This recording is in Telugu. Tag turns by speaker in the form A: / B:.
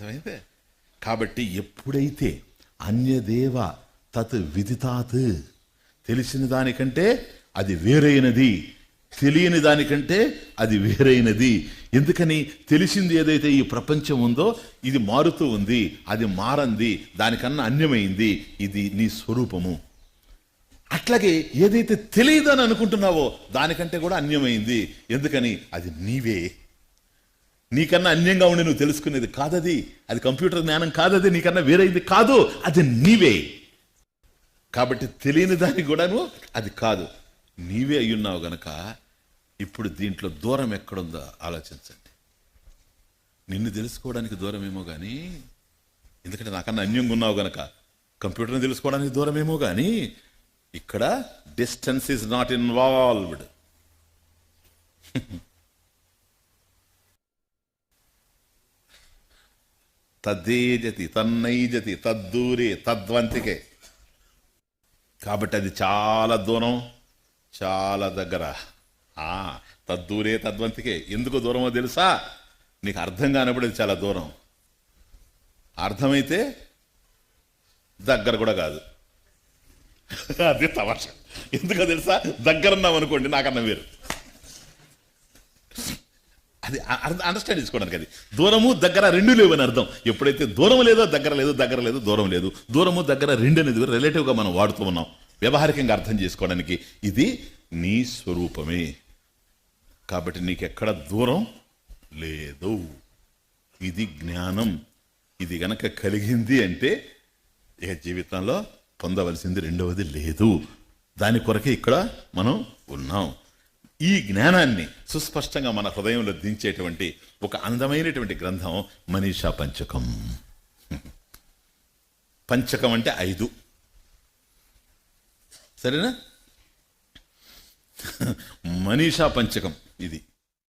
A: అర్థమైందే. కాబట్టి ఎప్పుడైతే అన్యదేవ తత్ విదితాత్, తెలిసిన దానికంటే అది వేరైనది, తెలియని దానికంటే అది వేరైనది. ఎందుకని? తెలిసింది ఏదైతే ఈ ప్రపంచం ఉందో ఇది మారుతూ ఉంది, అది మారంది, దానికన్నా అన్యమైంది, ఇది నీ స్వరూపము. అట్లాగే ఏదైతే తెలియదని అనుకుంటున్నావో దానికంటే కూడా అన్యమైంది. ఎందుకని? అది నీవే. నీకన్నా అన్యంగా ఉండి నువ్వు తెలుసుకునేది కాదది, అది కంప్యూటర్ జ్ఞానం కాదది, నీకన్నా వేరైంది కాదు, అది నీవే. కాబట్టి తెలియని దానికి కూడాను అది కాదు, నీవే అయ్యున్నావు గనక ఇప్పుడు దీంట్లో దూరం ఎక్కడుందో ఆలోచించండి. నిన్ను తెలుసుకోవడానికి దూరమేమో కానీ, ఎందుకంటే నాకన్నా అన్యంగా ఉన్నావు గనక కంప్యూటర్ని తెలుసుకోవడానికి దూరమేమో కానీ ఇక్కడ డిస్టెన్స్ ఈజ్ నాట్ ఇన్వాల్వ్డ్. తద్దేజతి తన్నైజతి తద్దూరే తద్వంతికే. కాబట్టి అది చాలా దూరం, చాలా దగ్గర. తద్దూరే తద్వంతికే. ఎందుకు దూరమో తెలుసా? నీకు అర్థం కానప్పుడు అది చాలా దూరం, అర్థమైతే దగ్గర కూడా కాదు. అదే తమాషా. ఎందుకో తెలుసా? దగ్గరన్నాం అనుకోండి నాకన్నా వేరు, అది అండర్స్టాండ్ చేసుకోవడానికి. అది దూరము దగ్గర రెండు లేవు అని అర్థం. ఎప్పుడైతే దూరం లేదో దగ్గర లేదు, దగ్గర లేదు దూరం లేదు, దూరము దగ్గర రెండు అనేది రిలేటివ్గా మనం వాడుతూ ఉన్నాం వ్యవహారికంగా అర్థం చేసుకోవడానికి. ఇది నీ స్వరూపమే. కాబట్టి నీకెక్కడ దూరం లేదు. ఇది జ్ఞానం. ఇది గనక కలిగింది అంటే ఇక జీవితంలో పొందవలసింది రెండవది లేదు. దాని కొరకే ఇక్కడ మనం ఉన్నాం. ఈ జ్ఞానాన్ని సుస్పష్టంగా మన హృదయంలో దించేటువంటి ఒక అందమైనటువంటి గ్రంథం మనీషా పంచకం. పంచకం అంటే 5, సరేనా? మనీషా పంచకం ఇది.